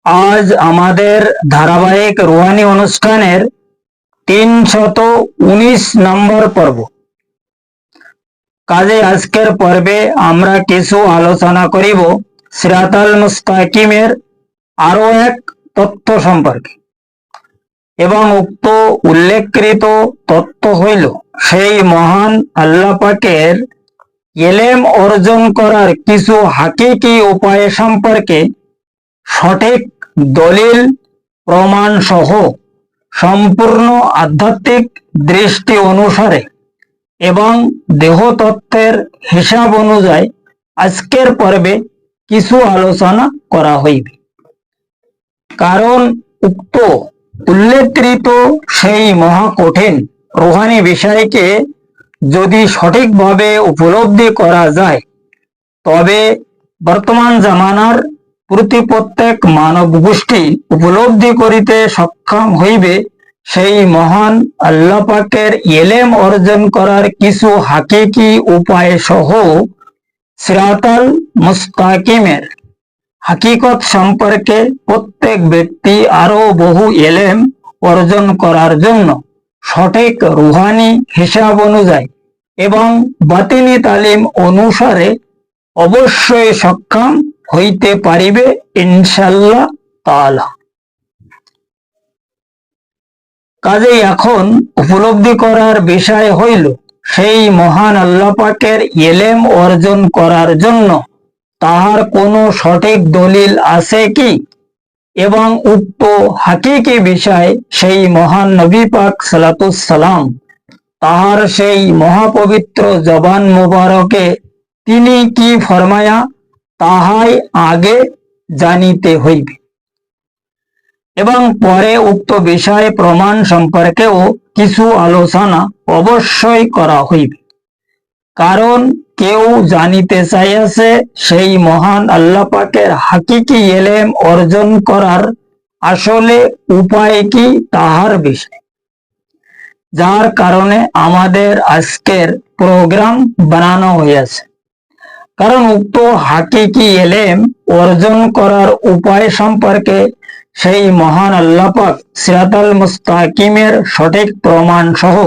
আজ আমাদের ধারাবাহিক রুহানি অনুষ্ঠানের 319 নম্বর পর্ব। কাজে আজকের পর্বে আমরা কিছু আলোচনা করিব সিরাতাল মুস্তাকিমের আরো এক তত্ত্ব সম্পর্কে, এবং উক্ত উল্লেখকৃত তত্ত্ব হইল সেই মহান আল্লাহ পাকের ইলম অর্জন করার কিছু হাকিকি উপায় সম্পর্কে সঠিক দলিল প্রমাণ সহ সম্পূর্ণ আধ্যাত্মিক দৃষ্টি অনুসারে এবং দেহতত্ত্বের হিসাব অনুযায়ী আজকের পর্বে কিছু আলোচনা করা হইবে। কারণ উক্ত উল্লেখকৃত সেই মহাকঠিন রুহানি বিষয়কে যদি সঠিকভাবে উপলব্ধি করা যায়, তবে বর্তমান জামানার প্রত্যেক মানব গোষ্ঠী উপলব্ধি করিতে সক্ষম হইবে সেই মহান আল্লাহ পাকের ইলম অর্জন করার কিছু হাকিকি উপায় সহ সিরাতাল মুস্তাকিমের হাকিকত সম্পর্কে প্রত্যেক ব্যক্তি আরো বহু ইলম অর্জন করার জন্য সঠিক রুহানি হিসাব অনুযায়ী এবং বাতিনি তালিম অনুসারে অবশ্যই সক্ষম হইতে পারিবে ইনশাআল্লাহ তাআলা। কাজেই এখন উপলব্ধি করার বিষয় হইল সেই মহান আল্লাহ পাকের ইলম অর্জন করার জন্য তাহার কোনো সঠিক দলিল আছে কি, এবং উক্ত হাকিকি বিষয় সেই মহান নবী পাক সাল্লাল্লাহু আলাইহি সাল্লাম তাহার সেই মহাপবিত্র জবান মুবারকে তিনি কি ফরমায়া তাহাই আগে জানিতে হইবে, এবং পরে উক্ত বিষয় প্রমাণ সম্পর্কেও কিছু আলোচনা অবশ্যই করা হইবে। কারণ কেউ জানিতে চাইয়াছে সেই মহান আল্লাহ পাকের হাকিকি ইলম অর্জন করার আসলে উপায় কি তাহার বিষয়, যার কারণে আমাদের আজকের প্রোগ্রাম বানানো হইয়াছে। কারণ উক্ত হাকিকি ইলম অর্জন করার উপায় সম্পর্কে সেই মহান আল্লাহ পাক সিরাতাল মুস্তাকিমের সঠিক প্রমাণ সহ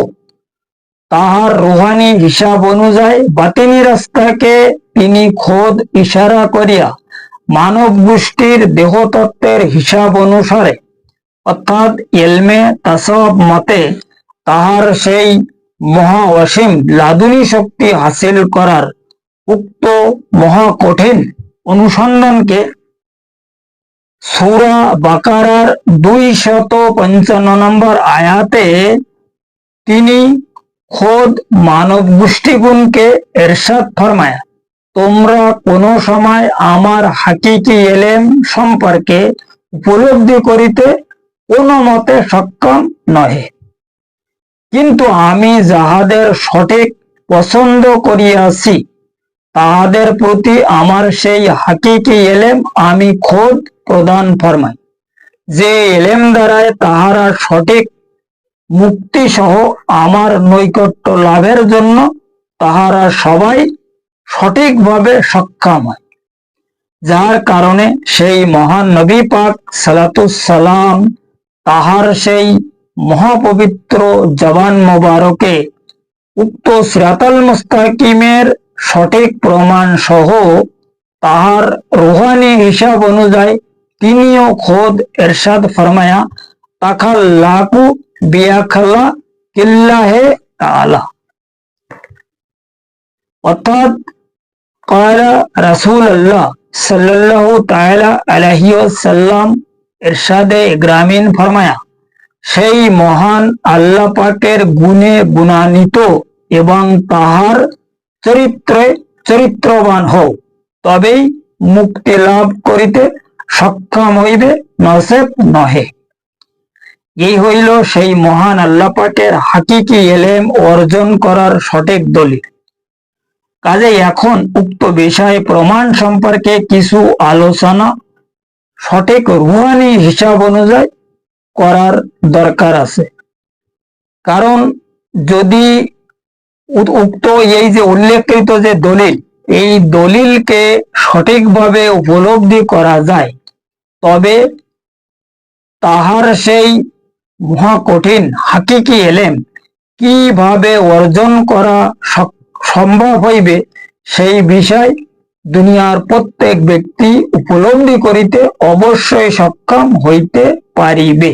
তাহার রুহানি হিসাব অনুযায়ী বাতিনি রাস্তাকে তিনি খোদ ইশারা করিয়া মানব গোষ্ঠীর দেহতত্ত্বের হিসাব অনুসারে অর্থাৎ ইলমে তাসাউফ মতে তাহার সেই মহা অসীম লাদুনী শক্তি হাসিল করার উক্ত মহাকঠিন অনুসন্ধানকে সূরা বাকারার 255 নম্বর আয়াতে তিনি খোদ মানব গোষ্ঠীগুণকে ইরশাদ ফরমায়া, তোমরা কোনো সময় আমার হাকিকি ইলম সম্পর্কে উপলব্ধি করিতে কোনো মতে সক্ষম নহে, কিন্তু আমি যাহাদের সঠিক পছন্দ করিয়াছি তাহাদের প্রতি আমার সেই হাকিকি ইলম আমি খোদ প্রদান ফরমাই, যে ইলম দ্বারায় তাহারা সঠিক মুক্তি সহ আমার নৈকট্য লাভের জন্য তাহারা সবাই সঠিকভাবে সক্ষম হয়। যার কারণে সেই মহান নবী পাক সাল্লাল্লাহু আলাইহি সাল্লাম তাহার সেই মহাপবিত্র জবান মোবারকে উক্ত সিরাতাল মুস্তাকিমের সঠিক প্রমাণ সহ তাহার রুহানি হিসাব অনুযায়ী তিনিও খোদ ইরশাদ ফরমায়া, তাখাল্লাকু বিআখলা কিল্লাহে তাআলা, অর্থাৎ ক্বালা রাসূলুল্লাহ সাল্লাল্লাহু তাআলা আলাইহি ওয়াসাল্লাম ইরশাদে গ্রামীণ ফরমায়া, সেই মহান আল্লাহ পাকের গুণে গুণান্বিত এবং তাহার চরিত্রে চরিত্রবান হও, তবেই মুক্তি লাভ করিতে সক্ষম হইবে, নচেত নহে। এই হইল সেই মহান আল্লাহ পাকের হাকিকি ইলম অর্জন করার সঠিক দলিল। কাজেই এখন উক্ত বিষয় প্রমাণ সম্পর্কে কিছু আলোচনা সঠিক রুহানি হিসাব অনুযায়ী করার দরকার আছে। কারণ যদি উক্ত এই যে উল্লেখকৃত যে দলিল, এই দলিলকে সঠিকভাবে উপলব্ধি করা যায়, তবে তাহার সেই মহাকঠিন হাকিকি এলেম কিভাবে অর্জন করা সম্ভব হইবে, সেই বিষয় দুনিয়ার প্রত্যেক ব্যক্তি উপলব্ধি করিতে অবশ্যই সক্ষম হইতে পারিবে।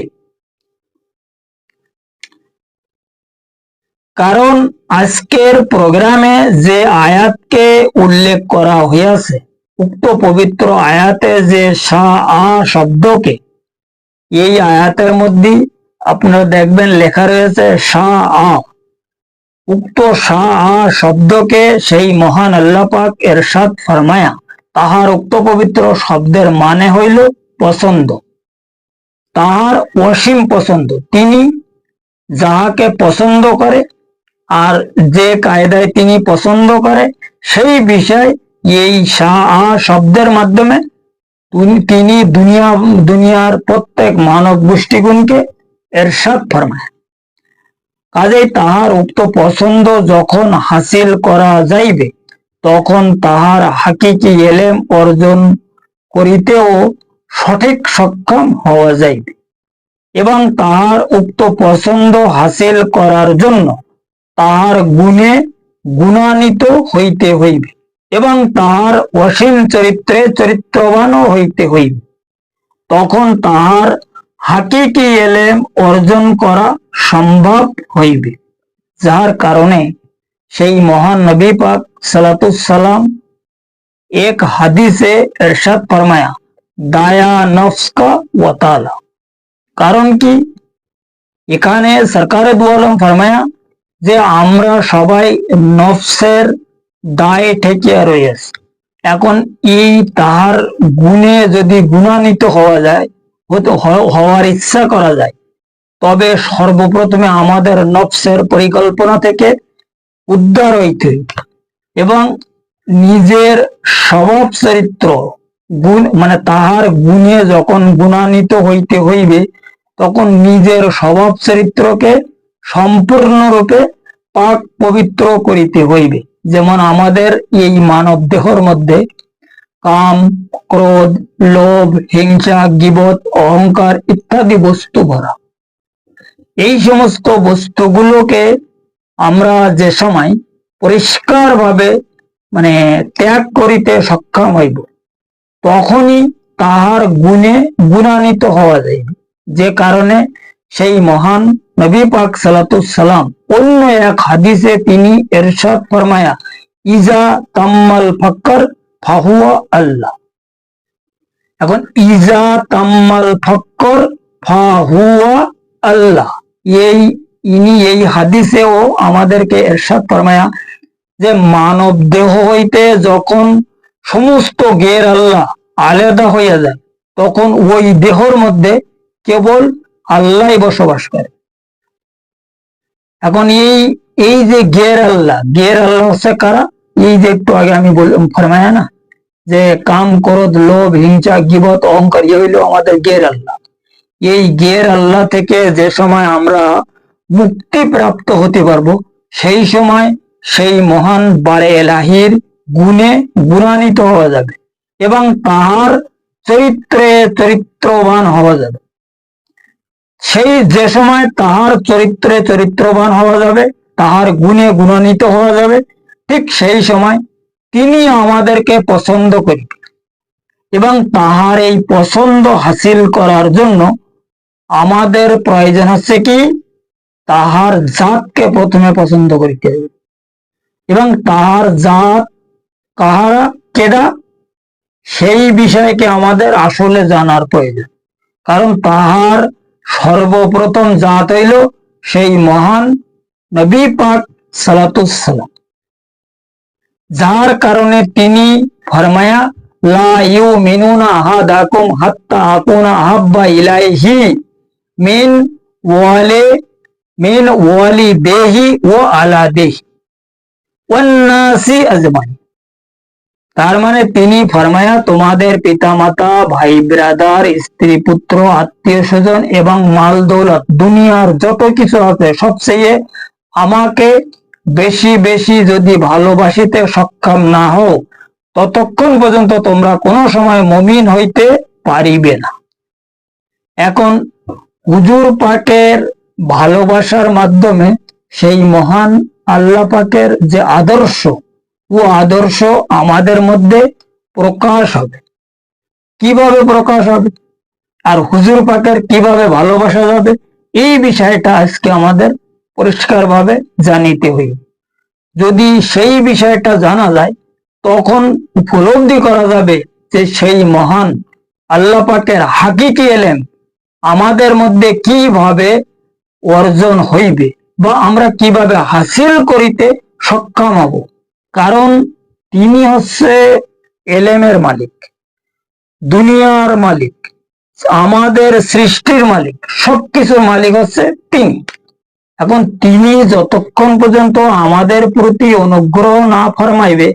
কারণ আজকের প্রোগ্রামে যে আয়াতকে উল্লেখ করা হইয়াছে, উক্ত পবিত্র আয়াতে যে সা-আ শব্দকে, এই আয়াতের মধ্যে আপনারা দেখবেন লেখা রয়েছে সা-আ। উক্ত সা-আ শব্দকে সেই মহান আল্লাহ পাক এরশাদ ফরমায়া, তাহার উক্ত পবিত্র শব্দের মানে হইল পছন্দ, তাহার অসীম পছন্দ। তিনি যাহাকে পছন্দ করে আর যে কায়দায় তিনি পছন্দ করে, সেই বিষয় এই সা-আ শব্দের মাধ্যমে তিনি দুনিয়ার প্রত্যেক মানব গোষ্ঠীগুণকে এরশাদ ফরমায়। কাজেই তাহার উক্ত পছন্দ যখন হাসিল করা যাইবে, তখন তাহার হাকিকি এলেম অর্জন করিতেও সঠিক সক্ষম হওয়া যাইবে এবং তাহার উক্ত পছন্দ হাসিল করার জন্য তাহার গুণে গুণান্বিত হইতে হইবে এবং তাহার অসীম চরিত্রে চরিত্রবানও হইতে হইবে। তখন তাহার হাকিকি এলেম অর্জন করা সম্ভব হইবে, যার কারণে সেই মহান নবী পাক সালাতুসালাম এক হাদিসে ইরশাদ ফরমায়া, দায়া নফস কা ওয়াতালা। কারণ কি, এখানে সরকারে দু আলম ফরমায়া যে আমরা সবাই নফসের দায়ে ঠেকিয়া রয়েছে। এখন এই তাহার গুণে যদি গুণান্বিত হওয়া যায়, হওয়ার ইচ্ছা করা যায়, তবে সর্বপ্রথমে আমাদের নফসের পরিকল্পনা থেকে উদ্ধার হইতে হইবে এবং নিজের স্বভাব চরিত্র গুণ মানে তাহার গুণে যখন গুণান্বিত হইতে হইবে, তখন নিজের স্বভাব চরিত্রকে সম্পূর্ণরূপে পাক পবিত্র করিতে হইবে। যেমন আমাদের এই মানব দেহর মধ্যে কাম, ক্রোধ, লোভ, হিংসা, গীবত, অহংকার ইত্যাদি বস্তু ভরা। এই সমস্ত বস্তুগুলোকে আমরা যে সময় পরিষ্কার ভাবে ত্যাগ করিতে সক্ষম হইব, তখনই তাহার গুণে গুণান্বিত হওয়া যাইবে। যে কারণে সেই মহান নবী পাক সালাতুসালাম অন্য এক হাদিসে তিনি ইরশাদ ফরমায়া, ইজা তাম্মাল ফক্কর ফাহুয়া আল্লাহ। এখন ইজা তাম্মাল ফক্কর ফাহুয়া আল্লাহ, ইনি এই হাদিসেও আমাদেরকে ইরশাদ ফরমায়া যে মানব দেহ হইতে যখন সমস্ত গের আল্লাহ আলাদা হইয়া যায়, তখন ওই দেহর মধ্যে কেবল আল্লাহ বসবাস করে। এখন এই যে গের আল্লাহ হচ্ছে কারা? এই যে একটু আগে আমি ফরমায়া না যে কাম, ক্রোধ, লোভ, হিংসা, গীবত, অহংকার হইল আমাদের গের আল্লাহ। এই গের আল্লাহ থেকে যে সময় আমরা মুক্তি প্রাপ্ত হতে পারবো, সেই সময় সেই মহান বারে এলাহির গুণে গুণান্বিত হওয়া যাবে এবং তাহার চরিত্রে চরিত্রবান হওয়া যাবে। সেই যে সময় তাহার চরিত্রে চরিত্রবান হওয়া যাবে, তাহার গুণে গুণান্বিত হওয়া যাবে, ঠিক সেই সময় তিনি আমাদেরকে পছন্দ করিবে এবং তাহার এই পছন্দ হাসিল করার জন্য আমাদের প্রয়োজন হচ্ছে কি, তাহার জাতকে প্রথমে পছন্দ করিতে হবে এবং তাহার জাত কাহারা, কেডা, সেই বিষয়কে আমাদের আসলে জানার প্রয়োজন। কারণ তাহার সর্বপ্রথম জাত হইল সেই মহান নবী পাক সালাতুসালাম, যার কারণে তিনি ফরমায়া, লা ইউমিনুনা আহাদাকুম হাত্তা আকুনা আহাব্বা ইলাইহি মিন ওয়ালিদেহি ওয়া আলাদিহি ওয়ান নাসি আজমাইন। তার মানে তিনি ফরমায়া, তোমাদের পিতামাতা, ভাই ব্রাদার, স্ত্রী পুত্র, আত্মীয় স্বজন এবং মাল দৌলত, দুনিয়ার যত কিছু আছে, সবচেয়ে আমাকে বেশি বেশি যদি ভালোবাসিতে সক্ষম না হও, ততক্ষণ পর্যন্ত তোমরা কোনো সময় মুমিন হইতে পারিবে না। এখন হুজুর পাকের ভালোবাসার মাধ্যমে সেই মহান আল্লাহ পাকের যে আদর্শ, ও আদর্শ আমাদের মধ্যে প্রকাশ হবে। কিভাবে প্রকাশ হবে আর হুজুর পাকের কিভাবে ভালোবাসা যাবে, এই বিষয়টা আজকে আমাদের পরিষ্কারভাবে জানিতে হইবে। যদি সেই বিষয়টা জানা যায়, তখন উপলব্ধি করা যাবে যে সেই মহান আল্লাহ পাকের হাকিকি এলেম আমাদের মধ্যে কিভাবে অর্জন হইবে বা আমরা কিভাবে হাসিল করিতে সক্ষম হব। কারণ তিনি হচ্ছে এলেমের মালিক, দুনিয়ার মালিক, আমাদের সৃষ্টির মালিক, সবকিছুর মালিক হচ্ছে তিনি। এখন তিনি যতক্ষণ পর্যন্ত আমাদের প্রতি অনুগ্রহ না ফরমাইবে,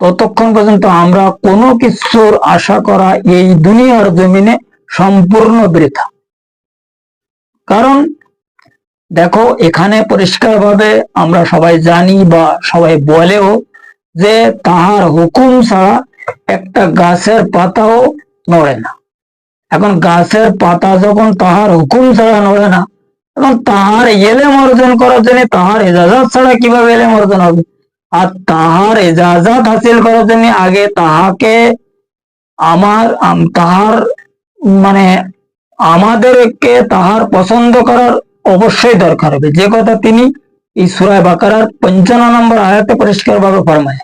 ততক্ষণ পর্যন্ত আমরা কোনো কিছুর আশা করা এই দুনিয়ার জমিনে সম্পূর্ণ বৃথা। কারণ দেখো, এখানে পরিষ্কারভাবে আমরা সবাই জানি বা সবাই বলেও যে তাহার হুকুম ছাড়া একটা গাছের পাতাও নড়ে না। এখন গাছের পাতা যখন তাহার হুকুম ছাড়া নড়ে না, এবং তাহার এলেম অর্জন করার জন্য তাহার এজাজাত ছাড়া কিভাবে এলেম অর্জন হবে? আর তাহার এজাজাত হাসিল করার জন্য আগে তাহাকে তাহার মানে আমাদেরকে তাহার পছন্দ করার অবশ্যই দরকার হবে। যে কথা তিনি এই সূরা বাকারার 55 নম্বর আয়াতে পরিষ্কার ভাবে ফরমায়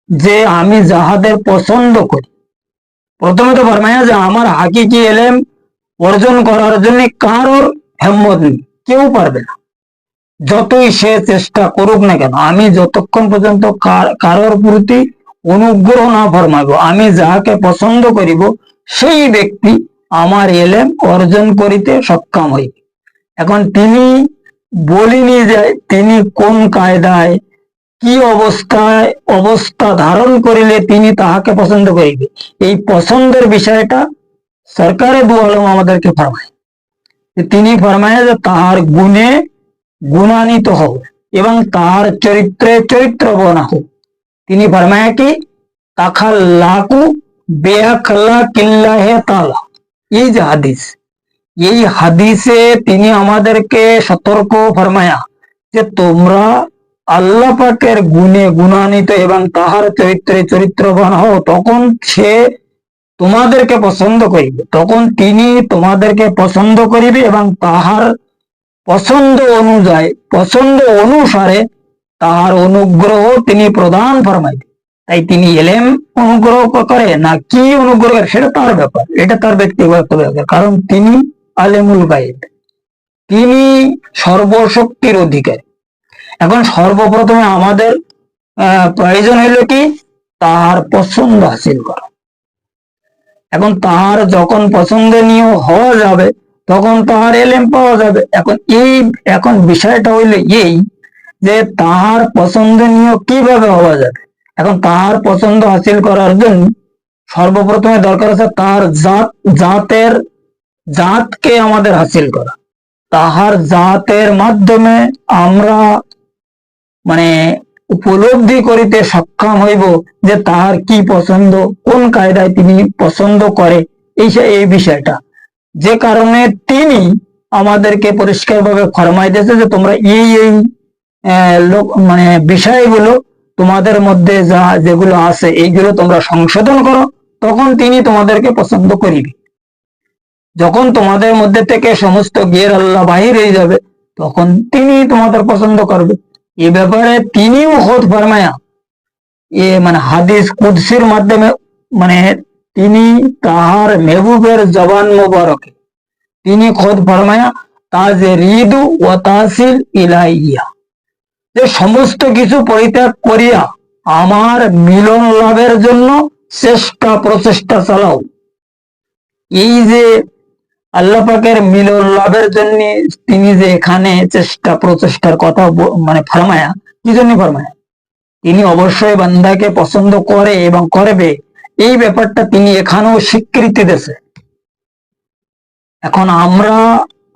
যে আমি যাহাদের পছন্দ করি। প্রথমে তো ফরমায় যে আমার হাকিকি এলেম অর্জন করার জন্য কারোর হিম্মত নেই, কেউ পারবে না, যতই সে চেষ্টা করুক না কেন। আমি যতক্ষণ পর্যন্ত কারোর প্রতি অনুগ্রহ না ফরমাবো, আমি যাহাকে পছন্দ করিব সেই ব্যক্তি আমার এলেম অর্জন করিতে সক্ষম হইবে। এখন তিনি বলিনি যে তিনি কোন কায়দায় কি অবস্থা ধারণ করিলে তিনি তাহাকে পছন্দ করিবে। এই পছন্দের বিষয়টা সরকারে দু আলম আমাদেরকে ফরমায়। তিনি ফরমায় যে তাহার গুণে গুণান্বিত হও এবং তাহার চরিত্রে চরিত্রবান হও। তিনি ফরমায় কি তাখাল্লাকু বিআখলাকিল্লাহি তাআলা। এই যে হাদিস, এই হাদিসে তিনি আমাদেরকে সতর্ক ফরমায়া যে তোমরা আল্লাহ পাকের গুণে গুণান্বিত এবং তাহার চরিত্রে চরিত্রবান হও, তখন সে তোমাদেরকে পছন্দ করিবে, তখন তিনি তোমাদেরকে পছন্দ করিবে এবং তাহার পছন্দ অনুসারে তাহার অনুগ্রহ তিনি প্রদান ফরমাইবে। তাই তিনি এলেম অনুগ্রহ করে না কি অনুগ্রহ করে সেটা তার ব্যাপার, এটা তার ব্যক্তিগত ব্যাপার। কারণ তিনি আলেমুল গায়েব, তিনি সর্বশক্তির অধিকারী। এখন সর্বপ্রথমে আমাদের প্রয়োজন হইল কি তাহার পছন্দ হাসিল করা। এখন তাহার যখন পছন্দনীয় হওয়া যাবে, তখন তাহার এলেম পাওয়া যাবে। এখন বিষয়টা হইল এই যে তাহার পছন্দনীয় কিভাবে হওয়া যাবে। এখন তাহার পছন্দ হাসিল করার জন্য সর্বপ্রথমে দরকার আছে তাহার জাতকে আমাদের হাসিল করা। তাহার জাতের মাধ্যমে আমরা উপলব্ধি করিতে সক্ষম হইব যে তাহার কি পছন্দ, কোন কায়দায় তিনি পছন্দ করে, এই বিষয়টা। যে কারণে তিনি আমাদেরকে পরিষ্কারভাবে ফরমাই দিয়েছে যে তোমরা এই বিষয়গুলো তোমাদের মধ্যে যেগুলো আছে এইগুলো তোমরা সংশোধন করো, তখন তিনি তোমাদেরকে পছন্দ করিবে। যখন তোমাদের মধ্যে থেকে সমস্ত গের আল্লাহ বাহির হয়ে যাবে, তখন তিনি তোমাদের পছন্দ করবে। এ ব্যাপারে তিনিও খোদ ফরমায়া হাদিস কুদসির মাধ্যমে তিনি তাহার মেহবুবের জবান মোবারকে তিনি খোদ ফরমায়া তাজে রিদু ও তাসিল ইলাইয়া, যে সমস্ত কিছু পরিত্যাগ করিয়া আমার মিলন লাভের জন্য প্রচেষ্টা চালাও। এই যে আল্লাহ পাকের মিলন লাভের জন্য তিনি যে এখানে প্রচেষ্টার কথা ফরমায়া, কি জন্য ফরমায়া? তিনি অবশ্যই বান্দাকে পছন্দ করে এবং করবে, এই ব্যাপারটা তিনি এখানেও স্বীকৃতি দিয়েছে। এখন আমরা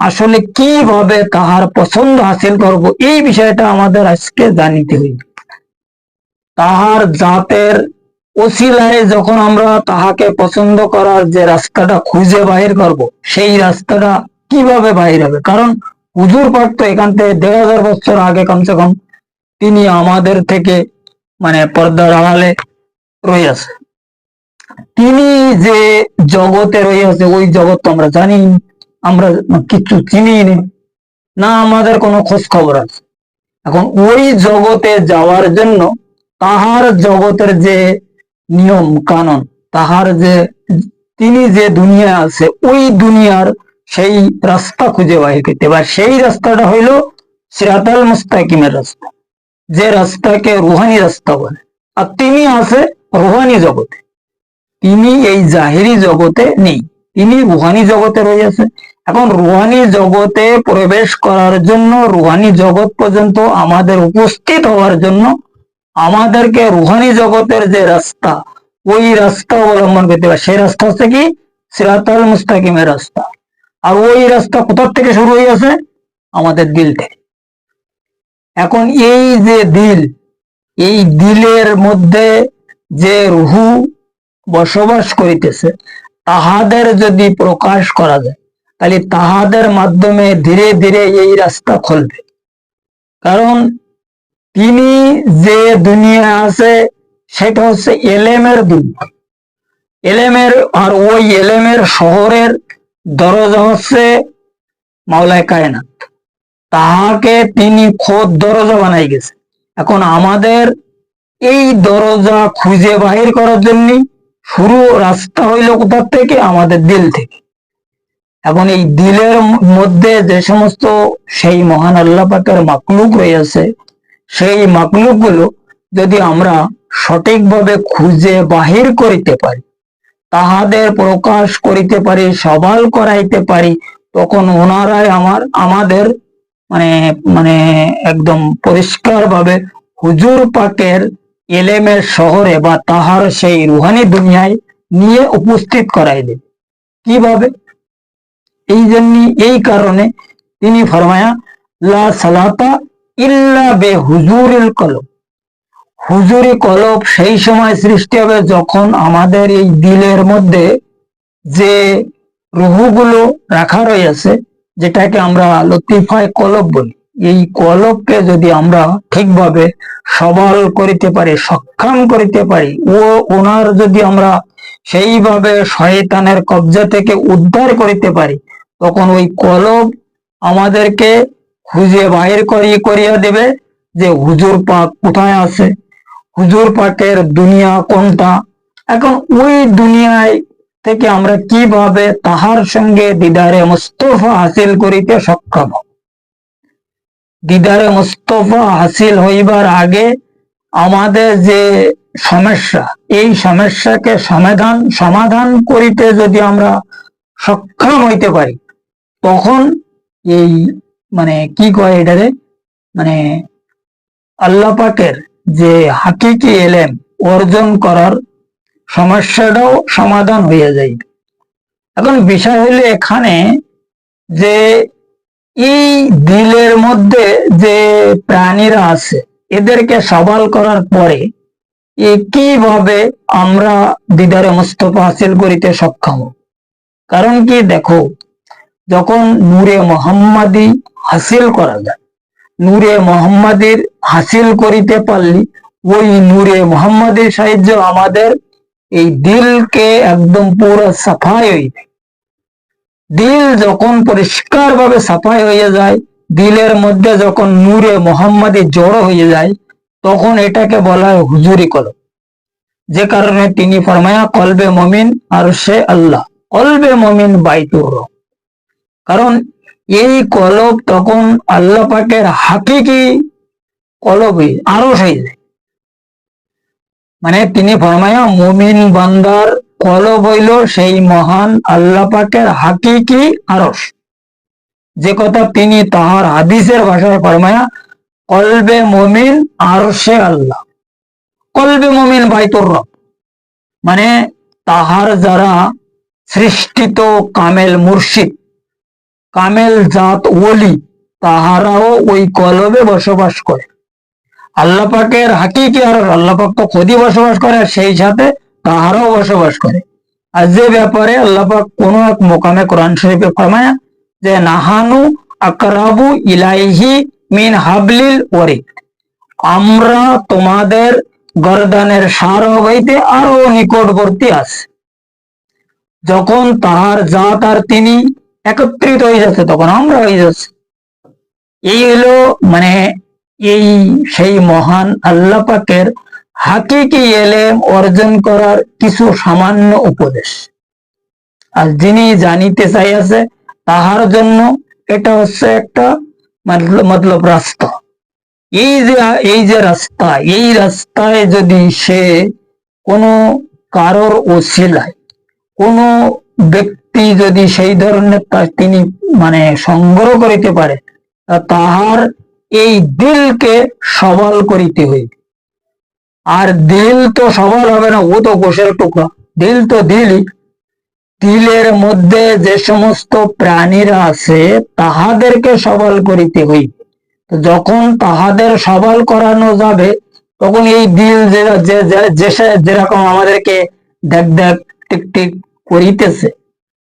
আসলে কিভাবে তাহার পছন্দ হাসিল করব, এই বিষয়টা আমাদের আজকে জানিতে হইবে। তাহার জাতের ওসিলায় যখন আমরা তাহাকে পছন্দ করার যে রাস্তাটা খুঁজে বাহির করব, সেই রাস্তাটা কিভাবে বাহির হবে? কারণ হুজুর পাক তো এখান থেকে ১,৫০০ বছর আগে কমসে কম তিনি আমাদের থেকে মানে পর্দার আড়ালে রয়েছে। তিনি যে জগতে রয়েছে ওই জগৎ তো আমরা জানি, আমরা কিছু চিনি না, আমাদের কোনো খোঁজ খবর আছে। এখন ওই জগতে যাওয়ার জন্য তাহার জগতের যে নিয়ম কানুন, তাহার যে তিনি যে দুনিয়া আছে ওই দুনিয়ার সেই রাস্তা খুঁজে বাহির করতে পারে। সেই রাস্তাটা হইল সিরাতাল মুস্তাকিমের রাস্তা, যে রাস্তাকে রুহানি রাস্তা বলে। আর তিনি আছে রুহানি জগতে, তিনি এই জাহিরি জগতে নেই, তিনি রুহানি জগতে রয়েছে। এখন রুহানি জগতে প্রবেশ করার জন্য, রুহানি জগৎ পর্যন্ত আমাদের উপস্থিত হওয়ার জন্য আমাদেরকে রুহানি জগতের যে রাস্তা, ওই রাস্তা অবলম্বন করতে হবে। সেই রাস্তা হচ্ছে কি সিরাতাল মুস্তাকিমের রাস্তা। আর ওই রাস্তা কোথা থেকে শুরু হয়েছে? আমাদের দিল থেকে। এখন এই যে দিল, এই দিলের মধ্যে যে রুহু বসবাস করিতেছে, তাহাদের যদি প্রকাশ করা যায় তাহলে তাহাদের মাধ্যমে ধীরে ধীরে এই রাস্তা খুলবে। কারণ তিনি যে দুনিয়া আছে সেটা হচ্ছে এলেমের দুনিয়া, এলেমের। আর ওই এলেমের শহরের দরজা হচ্ছে মাওলায় কায়নাত, তাহাকে তিনি খোদ দরজা বানাই গেছে। এখন আমাদের এই দরজা খুঁজে বাহির করার জন্য শুরু রাস্তা হইল কোথার থেকে? আমাদের দিল থেকে। এখন এই দিলের মধ্যে যে সমস্ত সেই মহান আল্লাহ পাকের মাকলুক রয়েছে, সেই মাকলুক গুলো যদি আমরা সঠিকভাবে খুঁজে বাহির করিতে পারি, তাহাদের প্রকাশ করিতে পারি, সবাল করাইতে পারি, তখন ওনারাই আমাদের মানে মানে একদম পরিষ্কার ভাবে হুজুর পাকের এলেমের শহরে বা তাহার সেই রুহানি দুনিয়ায় নিয়ে উপস্থিত করাই দেবে। কিভাবে? এই কারণে তিনি ফরমায়া লা সালাতা ইল্লা বে হুজুরিল কলব। হুজুরি কলব সেই সময় সৃষ্টি হবে যখন আমাদের এই দিলের মধ্যে যে রুহুগুলো রাখা রয়েছে, যেটাকে আমরা লতিফায় কলব বলি, এই কলবকে যদি আমরা ঠিকভাবে সবল করিতে পারি, সক্ষম করিতে পারি, ওনার যদি আমরা সেইভাবে শয়তানের কবজা থেকে উদ্ধার করিতে পারি, তখন ওই কলব আমাদেরকে খুঁজে বাহির করিয়া দেবে যে হুজুর পাক কোথায় আছে, হুজুর পাকের দুনিয়া কোনটা। এখন ওই দুনিয়ায় থেকে আমরা কিভাবে তাহার সঙ্গে দিদারে মুস্তফা হাসিল করিতে সক্ষম হব। দিদারে মুস্তফা হাসিল হইবার আগে আমাদের যে সমস্যা, এই সমস্যাকে সমাধান করিতে যদি আমরা সক্ষম হইতে পারি, তখন এই মানে কি কয় এটারে, মানে আল্লাহ পাকের যে হাকিকি এলেম অর্জন করার সমস্যাটাও সমাধান হয়ে যাইবে। এখন বিষয় হইলে এখানে যে এই দিলের মধ্যে যে প্রাণীরা আছে, এদেরকে সবল করার পরে কিভাবে আমরা দিদারে মুস্তফা হাসিল করিতে সক্ষম। কারণ কি দেখো, যখন নূরে মোহাম্মদী হাসিল করা যায়, নূরে মোহাম্মদীর হাসিল করিতে পারলি ওই নূরে মোহাম্মদীর সাহায্য আমাদের এই দিলকে একদম পুরো সাফাই হইবে। দিল যখন পরিষ্কার ভাবে সাফাই হয়ে যায়, দিলের মধ্যে যখন নূরে মোহাম্মদী জড়ো হয়ে যায়, তখন এটাকে বলা হয় হুজুরি কলব। যে কারণে তিনি ফরমায়া কলবে মমিন আর সে আল্লাহ, কলবে মমিন বাইতুর রব। কারণ এই কলব তখন আল্লাহ পাকের হাকিকি কলব আরো হয়ে যায়। মানে তিনি ফরমায়া মুমিন বান্দার কলব হইল সেই মহান আল্লাহ পাকের হাকিকি আরশ। যে কথা তিনি তাহার হাদিসের ভাষায় ফরমায়া কলবে মুমিন আরশে আল্লাহ, কলবে মুমিন বাইতুর রব। মানে তাহার যারা সৃষ্টিত কামেল মুর্শিদ, কামেল জাত ওলি, তাহারাও ওই কলবে বসবাস করে। আল্লাহ পাকের হাকিকি আর আল্লাহ পাক তো খুদই বসবাস করে, সেই সাথে তাহারাও বসবাস করে। আর যে ব্যাপারে আল্লাহ পাক কোন এক মোকামে কোরআন শরীফে ফরমায় যে নাহানু আকরাবু ইলাইহি মিন হাবলিল ওয়ারিদ, আমরা তোমাদের গর্দানের সার হইতে আরো নিকটবর্তী আছে। যখন তাহার জাত আর তিনি একত্রিত হয়ে যাচ্ছে তখন আমরা হয়ে যাচ্ছি। এই হলো মানে এই সেই মহান আল্লাহ পাকের হাকিকি এলেম অর্জন করার কিছু সামান্য উপদেশ। আর যিনি জানিতে চাইয়াছে তাহার জন্য এটা হচ্ছে একটা মতলব রাস্তা। এই যে রাস্তা, এই রাস্তায় যদি সে কোনো কারোর ওসিলায় কোনো ব্যক্তি যদি সেই ধরনের তিনি মানে সংগ্রহ করিতে পারে, তাহার এই দিলকে সবল করিতে হইবে। আর দিল তো সবল হবে না, ও তো গোশের টুকরা। দিল তো দিলই। দিলের মধ্যে যে সমস্ত প্রাণীরা আছে তাহাদেরকে সবল করিতে হইবে। যখন তাহাদের সবল করানো যাবে তখন এই দিল যেরকম আমাদেরকে দেখ দেখ টিক টিক করিতেছে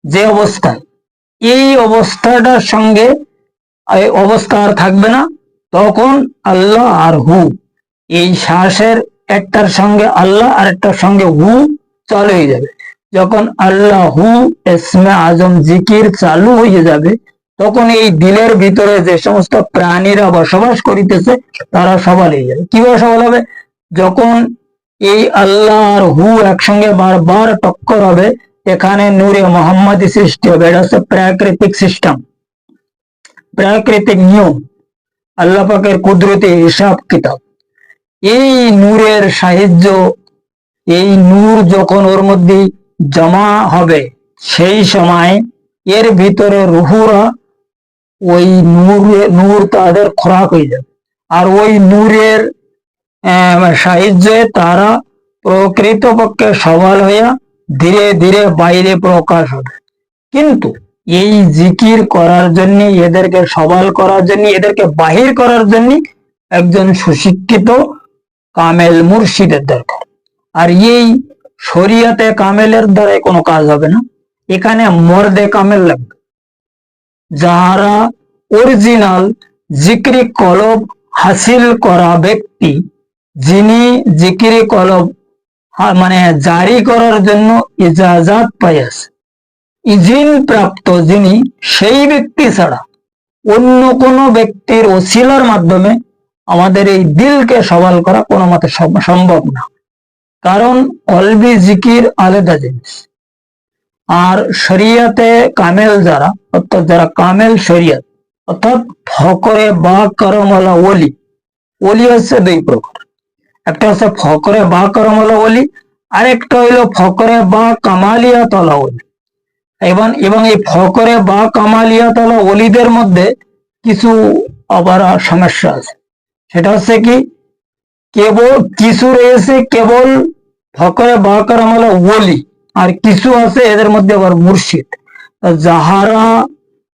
যে অবস্থায়, এই অবস্থাটার সঙ্গে অবস্থা আর থাকবে না। তখন আল্লাহ আর হু, এই শ্বাসের একটার সঙ্গে আল্লাহ আর একটার সঙ্গে হু চালু হয়ে যাবে। যখন আল্লাহ হু ইসমে আজম জিকির চালু হয়ে যাবে তখন এই দিলের ভিতরে যে সমস্ত প্রাণীরা বসবাস করিতেছে তারা সবল হয়ে যাবে। কিভাবে সবল হবে? যখন এই আল্লাহ আর হু একসঙ্গে বারবার টক্কর হবে, এখানে নূরে মোহাম্মদী সৃষ্টি হবে। এটা হচ্ছে প্রাকৃতিক সিস্টেম, প্রাকৃতিক নিয়ম, আল্লাহ পাকের কুদরতি হিসাব কিতাব। এই নূরের সাহায্য, এই নূর যখন ওর মধ্যে জমা হবে সেই সময় এর ভিতরে রুহুরা ওই নূর তাদের খোরাক হয়ে যাবে। আর ওই নূরের সাহায্যে তারা প্রকৃতপক্ষে সবল হইয়া ধীরে ধীরে বাইরে প্রকাশ হবে। কিন্তু এই জিকির করার জন্য, এদেরকে সবল করার জন্য, এদেরকে বাহির করার জন্য একজন সুশিক্ষিত কামেল মুর্শিদের দরকার। আর এই শরিয়াতে কামেলের দ্বারা কোনো কাজ হবে না, এখানে মর্দে কামেল লাগবে, যারা অরিজিনাল জিক্রি কলব হাসিল করা ব্যক্তি, যিনি জিক্রি কলব মানে জারি করার জন্য ইজাজাত পাইয়াছে, ইজিন প্রাপ্ত যিনি, সেই ব্যক্তি ছাড়া অন্য কোনো ব্যক্তির ওসিলার মাধ্যমে আমাদের এই দিলকে সবল করা কোনো মতে সম্ভব না। কারণ কলবি জিকির আলাদা জিনিস। আর শরিয়াতে কামেল যারা, অর্থাৎ যারা কামেল শরিয়াত, অর্থাৎ ফকরে বা করমওয়ালা ওলি, ওলি হচ্ছে দুই প্রকার। একটা হচ্ছে ফকরে বা করমওয়ালা ওলি, আরেকটা হইলো ফকরে বা কামালিয়াতওয়ালা ওলি। এবং এই ফকরে বা কামালিয়াতওয়ালা ওলিদের মধ্যে কিছু আবার সমস্যা আছে। সেটা হচ্ছে কি, কেবল কিছু রয়েছে কেবল ফকরে বা করমওয়ালা ওলি, আর কিছু আছে এদের মধ্যে আবার মুর্শিদ। যাহারা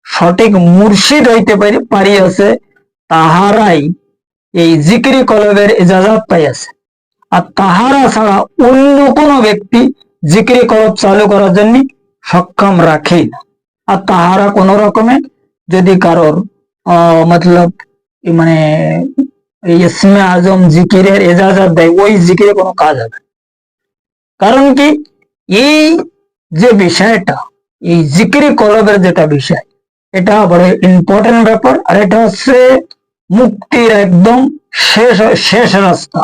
সঠিক মুর্শিদ হইতে পারিয়াছে তাহারাই এই জিকিরি কলবের ইজাজত পাইয়াছে। আর তাহারা ছাড়া অন্য কোনো ব্যক্তি জিকিরি কলব চালু করার জন্য সক্ষম রাখে না। আর তাহারা কোন রকমে যদি কারোর মতলব মানে এই ইসমে আজম জিকিরের ইজাজত দেয়, ওই জিকিরে কোনো কাজ হবে। কারণ কি, এই যে বিষয়টা, এই জিকিরি কলবের যেটা বিষয়, এটা বড় ইম্পর্টেন্ট ব্যাপার। আর এটা হচ্ছে মুক্তির একদম শেষ রাস্তা।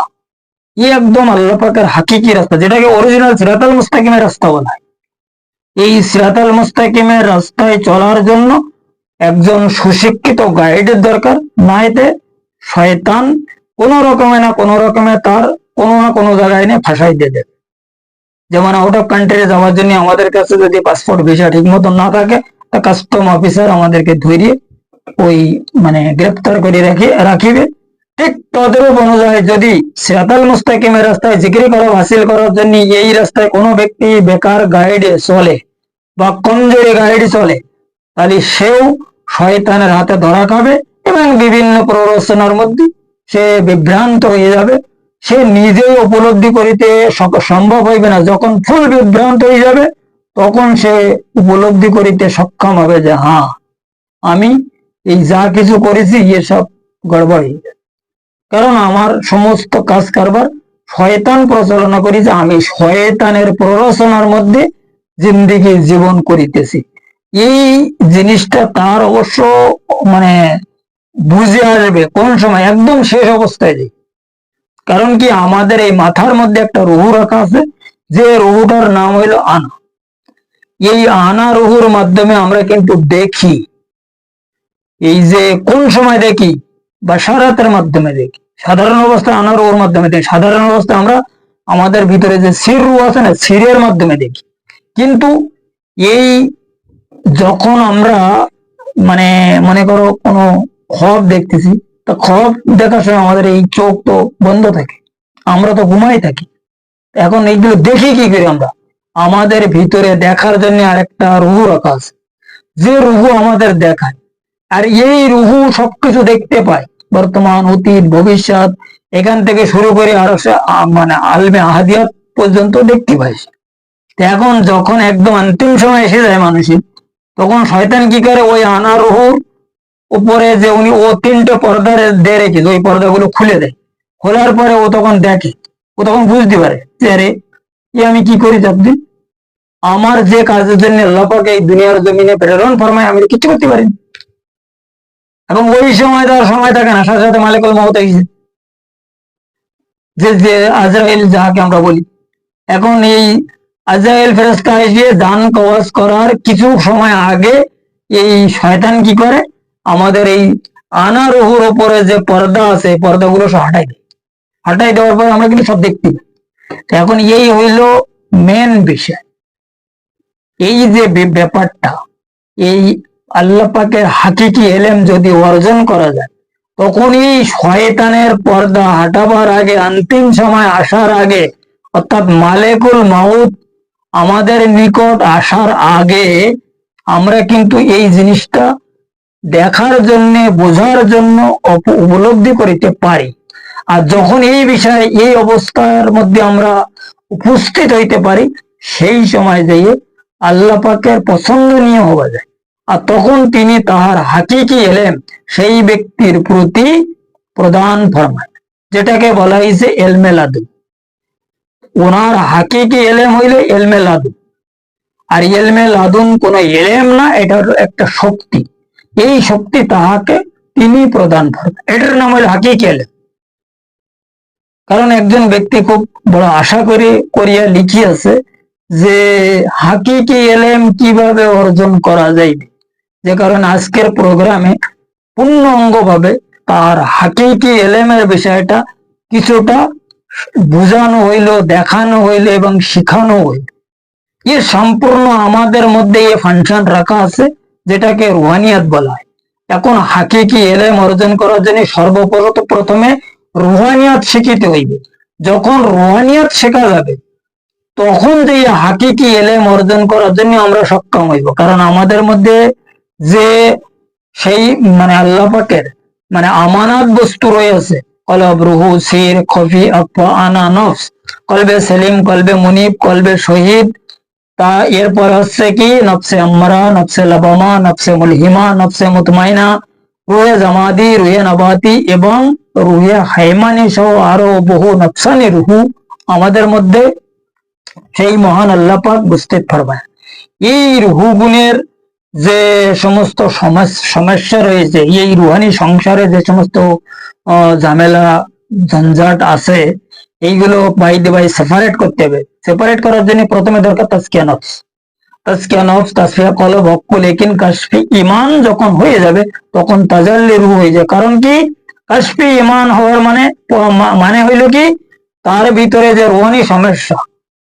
একদম আল্লাহ পাকের হাকিকি রাস্তা, যেটাকে অরিজিনাল সিরাতাল মুস্তাকিমের রাস্তা বলা হয়। এই সিরাতাল মুস্তাকিমের রাস্তায় চলার জন্য একজন সুশিক্ষিত গাইডের দরকার, না এতে শয়তান কোনো রকমে তার কোনো না কোনো জায়গায় নিয়ে ফাঁসাই দিয়ে দেবে। যেমন আউট অফ কান্ট্রি যাওয়ার জন্য আমাদের কাছে যদি পাসপোর্ট ভিসা ঠিক মতো না থাকে, তা কাস্টম অফিসার আমাদেরকে ধরিয়ে ওই মানে গ্রেপ্তার করে রাখিবে। ঠিক তদ্রূপ অনুযায়ী যদি সিরাতাল মুস্তাকিমের রাস্তায় জিকির কলব হাসিল করার জন্য এই রাস্তায় কোনো ব্যক্তি বেকার গাইডে চলে বা কমজোরি গাইড চলে, তাহলে সেও শয়তানের হাতে ধরা খাবে এবং বিভিন্ন প্ররোচনার মধ্যে সে বিভ্রান্ত হয়ে যাবে, সে নিজেই উপলব্ধি করিতে সম্ভব হইবে না। যখন ফুল বিভ্রান্ত হয়ে যাবে তখন সে উপলব্ধি করিতে সক্ষম হবে যে হ্যাঁ, আমি এই যা কিছু করেছি এসব গড়বড়। কারণ আমার সমস্ত কাজ কারবার শয়তান প্রচারণা করেছে, আমি শয়তানের প্ররোচনার মধ্যে জিন্দিগি জীবন করিতেছি। এই জিনিসটা তার অবশ্য মানে বুঝে আসবে কোন সময়, একদম শেষ অবস্থায় যে। কারণ কি, আমাদের এই মাথার মধ্যে একটা রুহু রাখা আছে, যে রুহুটার নাম হইল আনা। এই আনা রুহুর মাধ্যমে আমরা কিন্তু দেখি, এই যে কোন সময় দেখি, বাসারাতের মাধ্যমে দেখি। সাধারণ অবস্থায় আনা রুহুর মাধ্যমে দেখি, সাধারণ অবস্থায় আমরা আমাদের ভিতরে যে সির রুহ আছে না, সিরের মাধ্যমে দেখি। কিন্তু এই যখন আমরা মানে মনে করো কোনো খব দেখতেছি, তা খব দেখার সময় আমাদের এই চোখ তো বন্ধ থাকে, আমরা তো ঘুমাই থাকি। এখন এইগুলো দেখি কি করে আমরা? আমাদের ভিতরে দেখার জন্য আরেকটা রুহু রাখা আছে, যে রুহু আমাদের দেখায়। আর এই রুহু সবকিছু দেখতে পায়, বর্তমান, অতীত, ভবিষ্যৎ, এখান থেকে শুরু করে আরো মানে আলমে আহাদিয়াত পর্যন্ত দেখতে পাই। এখন যখন একদম অন্তিম সময় এসে যায় মানুষের, তখন শয়তান কি করে, ওই আনা রুহুর উপরে যে উনি ও তিনটে পর্দা দিয়ে রেখেছে, ওই পর্দাগুলো খুলে দেয়। খোলার পরে ও তখন দেখে, ও তখন বুঝতে পারে যে আরে আমি কি করি যতদিন, আমার যে কাজের জন্য আল্লাহ পাক এই দুনিয়ার জমিনে প্রেরণ ফরমায় আমি কিছু করতে পারি। এবং ওই সময় তার সময় থাকে না, সাথে সাথে মালিকুল মউত এসেছে, যে আজরাইল যাহাকে আমরা বলি। এখন এই আজরাইল ফেরেশতা এসে দান কওয়াজ করার কিছু সময় আগে এই শয়তান কি করে, আমাদের এই আনা রুহুর উপরে যে পর্দা আছে, পর্দাগুলো সব হাঁটাই দেওয়ার পর আমরা কিন্তু সব দেখতে পাই। এখন এই হইল মেন বিষয়। এই যে ব্যাপারটা, এই আল্লাহ পাকের হাকিকি এলেম যদি অর্জন করা যায়, তখনই শয়তানের পর্দা হাঁটাবার আগে, অন্তিম সময় আসার আগে, অর্থাৎ মালেকুল মাউত আমাদের নিকট আসার আগে আমরা কিন্তু এই জিনিসটা দেখার জন্য, বোঝার জন্য উপলব্ধি করিতে পারি। আর যখন এই বিষয়ে, এই অবস্থার মধ্যে আমরা উপস্থিত হইতে পারি, সেই সময় যেয়ে আল্লাহ পাকের পছন্দনীয় হওয়া যায়। আর তখন তিনি তাহার হাকিকি এলেম সেই ব্যক্তির প্রতি প্রদান ফরমায়, যেটাকে বলা হয়েছে এলমে লাদুন। ওনার হাকিকি এলেম হইলে এলমে লাদুন। আর এলমে লাদুন কোন এলেম না, এটা একটা শক্তি। এই শক্তি তাহাকে তিনি প্রদান ফরমায়, এটার নাম হইল হাকিকি এলেম। কারণ একজন ব্যক্তি খুব বড় আশা করিয়া লিখিয়াছে যে হাকিকি এলেম কিভাবে অর্জন করা যাইবে, যে কারণে আজকের প্রোগ্রামে পূর্ণাঙ্গ ভাবে তার হাকিকি এলেমের বিষয়টা কিছুটা বোঝানো হইল, দেখানো হইল এবং শিখানো হইল। এ সম্পূর্ণ আমাদের মধ্যে এ ফাংশন রাখা আছে, যেটাকে রুহানিয়াত বলা হয়। এখন হাকিকি এলেম অর্জন করার জন্য সর্বপ্রথমে রুহানিয়াত শিখিতে হইবে। যখন রুহানিয়াত শেখা যাবে, তখন যে হাকিকি এলেম অর্জন করার জন্য আমরা সক্ষম হইব। কারণ আমাদের মধ্যে যে সেই মানে আল্লাহ পাকের মানে আমানত বস্তু রয়েছে, কলব, রুহু, সির, খফি, আফা, আনা, নফস, কলবে সেলিম, কলবে মুনিব, কলবে শহীদ, তা এরপর হচ্ছে কি নফসে আম্মারা, নফসে লাবামা, নফসে মুলহিমা, নফসে মুতমাইনা, রুহে জামাদি, রুহে নবাতি এবং রুহে হাইমানি সহ আরো বহু নফসানি রুহু আমাদের মধ্যে সেই মহান আল্লাহ পাক বুঝতে ফরমায়। এই রুহু গুণের যে সমস্ত সমস্যা রয়েছে, এই রুহানি সংসারে যে সমস্ত ঝামেলা ঝঞ্ঝাট আছে, এইগুলো বাই সেপারেট করতে হবে। সেপারেট করার জন্য প্রথমে দরকার তাজকিয়া নফস। তাজকিয়া নফস, তাসফিয়া কলব, হক্ক লেকিন কাশফি ইমান যখন হয়ে যাবে, তখন তাজাল্লি রূহ হয়ে যায়। কারণ কি, কাশফি ইমান হওয়ার মানে হইল কি, তার ভিতরে যে রুহানি সমস্যা,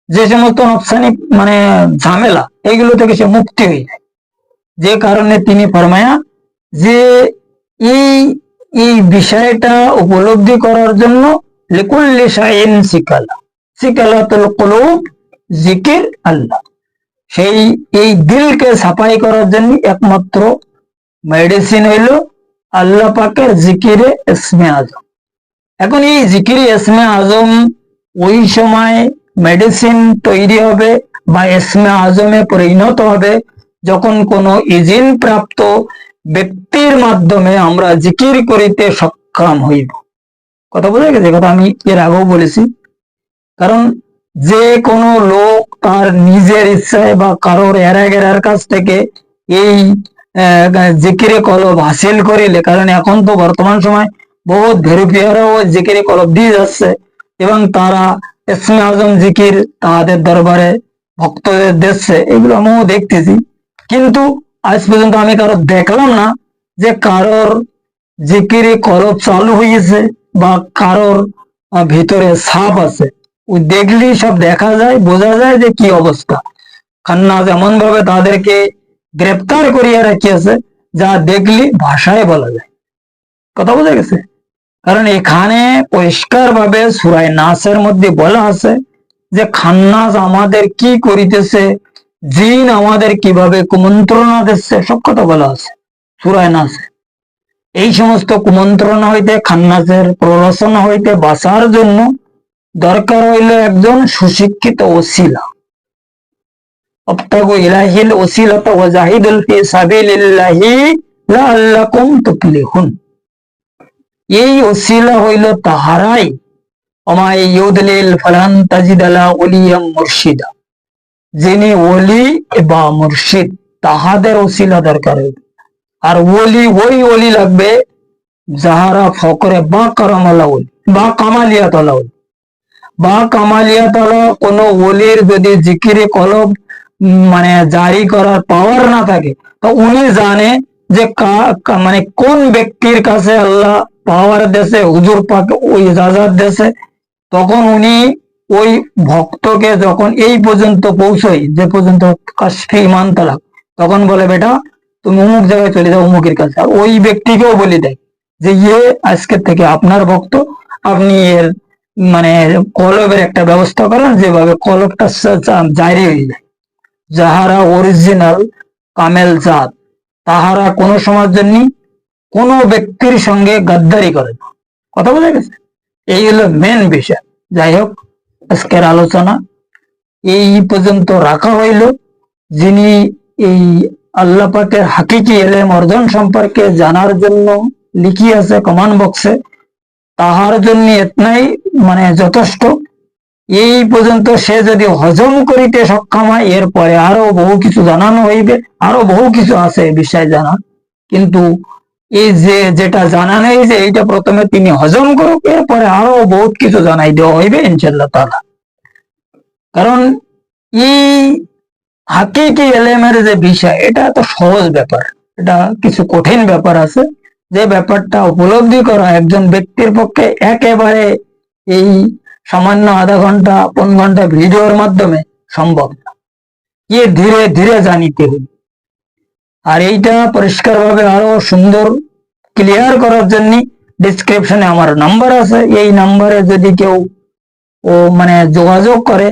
যে সমস্ত নফসানি মানে ঝামেলা, এইগুলো থেকে সে মুক্তি হয়ে যায়। যে কারণে তিনি ফরমায়া যে এই বিষয়টা উপলব্ধি করার জন্য লিকুল্লি শাইইন সিকালা, সিকালাতুল কুলুব জিকির আল্লাহ। সেই এই দিলকে সাফাই করার জন্য একমাত্র মেডিসিন হইল আল্লাহ পাকের জিকিরে ইসমে আজম। এখন এই জিকির ইসমে আজম ওই সময় মেডিসিন তৈরি হবে বা ইসমে আজমে পরিণত হবে যখন কোনো ইজিন প্রাপ্ত ব্যক্তির মাধ্যমে আমরা জিকির করিতে সক্ষম হইব। কথা বোঝা গেছে? কথা আমি এর আগেও বলেছি। কারণ যে কোনো লোক তার নিজের ইচ্ছায় বা কারোর এরাগেরার কাছ থেকে এই জিকিরে কলব হাসিল করিলে, কারণ এখন তো বর্তমান সময় বহুত ভেরুপিয়ারাও জিকিরে কলব দিয়ে যাচ্ছে এবং তারা ইসমে আজম জিকির তাদের দরবারে ভক্তদের দিচ্ছে, এগুলো আমিও দেখতেছি। কিন্তু আজ পর্যন্ত আমি কারো দেখলাম না যে কারোর জিকিরে কলব চালু হয়েছে বা কারোর ভিতরে সাপ আছে। ওই দেখলেই সব দেখা যায়, বোঝা যায় যে কি অবস্থা। খান্নাস এমন ভাবে তাদেরকে গ্রেপ্তার করিয়া রাখিয়াছে যা দেখলি ভাষায় বলা যায়। কথা বোঝা গেছে? কারণ এখানে পরিষ্কার ভাবে সূরা নাসের মধ্যে বলা আছে যে খান্নাস আমাদের কি করিতেছে, জিন আমাদের কিভাবে কুমন্ত্রণা দিচ্ছে, সব কথা বলা আছে সূরা নাসে। এই সমস্ত কুমন্ত্রণা হইতে, খান্নাসের প্ররোচনা হইতে বাঁচার জন্য দরকার হইল একজন সুশিক্ষিত ওসিলা। আবতাগু ইলাইহিল ওসিলাতা ওয়া জাহিদু ফি সাবিলিল্লাহি লাআল্লাকুম তুফলিহুন। এই ওসিলা হইল তাহারাই ওমাই ইউদলিল ফালান তাজিদ লা ওলিয়াম মুরশিদা, যিনি ওলি বা মুর্শিদ তাহাদের ওসিলা দরকার হইবে। আর ওলি ওই ওলি লাগবে যাহারা ফকরে বা কারামালা ওলি বা কামালিয়াতলা ওলি বা কামালিয়াতলা। কোন ওলির যদি জিকিরে কলব মানে জারি করার পাওয়ার না থাকে, তো উনি জানে যে মানে কোন ব্যক্তির কাছে আল্লাহ পাওয়ার দেশে, হুজুর পাক ওই ইজাজত দেশে, তখন উনি ওই ভক্তকে যখন এই পর্যন্ত পৌঁছয়, যে পর্যন্ত কাশফি ইমান তালাক, তখন বলে বেটা তুমি অমুক জায়গায় চলে যাও অমুকের কাছে। আর ওই ব্যক্তিকেও বলে দেয় যে ইয়ে আজকের থেকে আপনার ভক্ত, আপনি এর মানে কলবের একটা ব্যবস্থা করেন যেভাবে কলবটা জারি হয়ে যায়। যাহারা অরিজিনাল কামেল জাত তাহারা কোনো সময়ের জন্য কোনো ব্যক্তির সঙ্গে গাদ্দারি করে না। কথা বোঝা গেছে? এই হলো মেন বিষয়। যাই হোক, আজকের আলোচনা এই পর্যন্ত রাখা হইল। যিনি এই আল্লাহ পাকের হাকিকি এলেম অর্জন সম্পর্কে জানার জন্য লিখিয়াছে কমেন্ট বক্সে, তাহার জন্য এতনাই মানে যথেষ্ট। এই পর্যন্ত সে যদি হজম করিতে সক্ষম হয়, এরপরে আরো বহু কিছু জানানো হইবে, আরো বহু কিছু আছে বিষয় জানা। কিন্তু এই যে যেটা জানানো হয়েছে এইটা প্রথমে তিনি হজম করুক, এরপরে আরো বহুত কিছু জানাই দেওয়া হইবে ইনশাআল্লাহ তাআলা। কারণ এই হাকিকি এলেমের যে বিষয়, এটা তো সহজ ব্যাপার, এটা কিছু কঠিন ব্যাপার আছে যে ব্যাপারটা উপলব্ধি করা একজন ব্যক্তির পক্ষে একেবারে এই সামান্য আধা ঘন্টা 15 ঘন্টা ভিডিওর মাধ্যমে সম্ভব না। ইয়ে ধীরে ধীরে জানিতে হবে। আর এইটা পরিষ্কার ভাবে আরো সুন্দর ক্লিয়ার করার জন্য ডিসক্রিপশনে আমার নাম্বার আছে। এই নাম্বারে যদি কেউ মানে যোগাযোগ করে,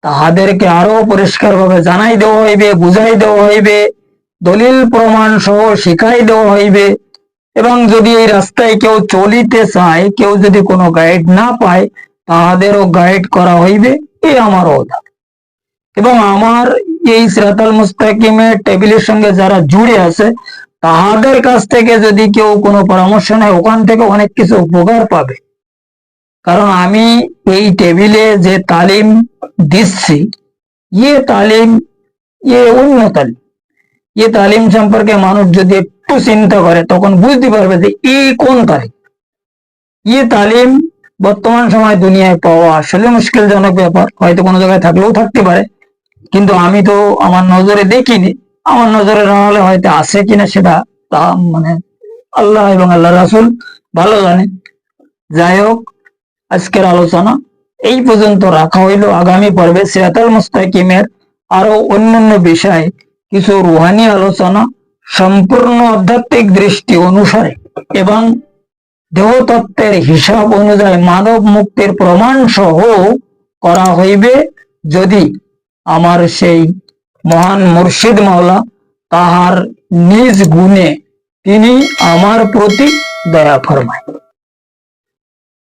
তাহাদেরকে আরো পরিষ্কার ভাবে জানাই দেওয়া হইবে, বুঝাই দেওয়া হইবে, দলিল প্রমাণ সহ শিখাই দেওয়া হইবে। এবং যদি এই রাস্তায় কেউ চলিতে চায়, কেউ যদি কোনো গাইড না পায়, তাহাদেরও গাইড করা হইবে, এই আমার অর্ডার। এবং আমার এই সিরাতাল মুস্তাকিমের টেবিলের সঙ্গে যারা জুড়ে আছে, তাহাদের কাছ থেকে যদি কেউ কোনো পরামর্শ নেয়, ওখান থেকে অনেক কিছু উপকার পাবে। কারণ আমি এই টেবিলে যে তালিম দিচ্ছি, তালিম অন্য তালিম। তালিম সম্পর্কে মানুষ যদি একটু চিন্তা করে, তখন বুঝতে পারবে যে এই কোন তালিম। তালিম বর্তমান সময় দুনিয়ায় পাওয়া আসলে মুশকিলজনক ব্যাপার, হয়তো কোনো জায়গায় থাকলেও থাকতে পারে, কিন্তু আমি তো আমার নজরে দেখিনি। আমার নজরে না হলে হয়তো আছে কিনা সেটা তা মানে আল্লাহ এবং আল্লাহ রাসূল ভালো জানে। যাই হোক, আজকের আলোচনা এই পর্যন্ত রাখা হইল। আগামী পর্বে সিরাতাল মুস্তাকিমের আরো অন্যান্য বিষয়ে কিছু রুহানি আলোচনা সম্পূর্ণ আধ্যাত্মিক দৃষ্টি অনুসারে এবং দেহতত্ত্বের হিসাব অনুযায়ী মানব মুক্তির প্রমাণ সহ করা হইবে, যদি আমার সেই মহান মুর্শিদ মাওলা তাহার নিজ গুণে তিনি আমার প্রতি দয়া ফরমায়।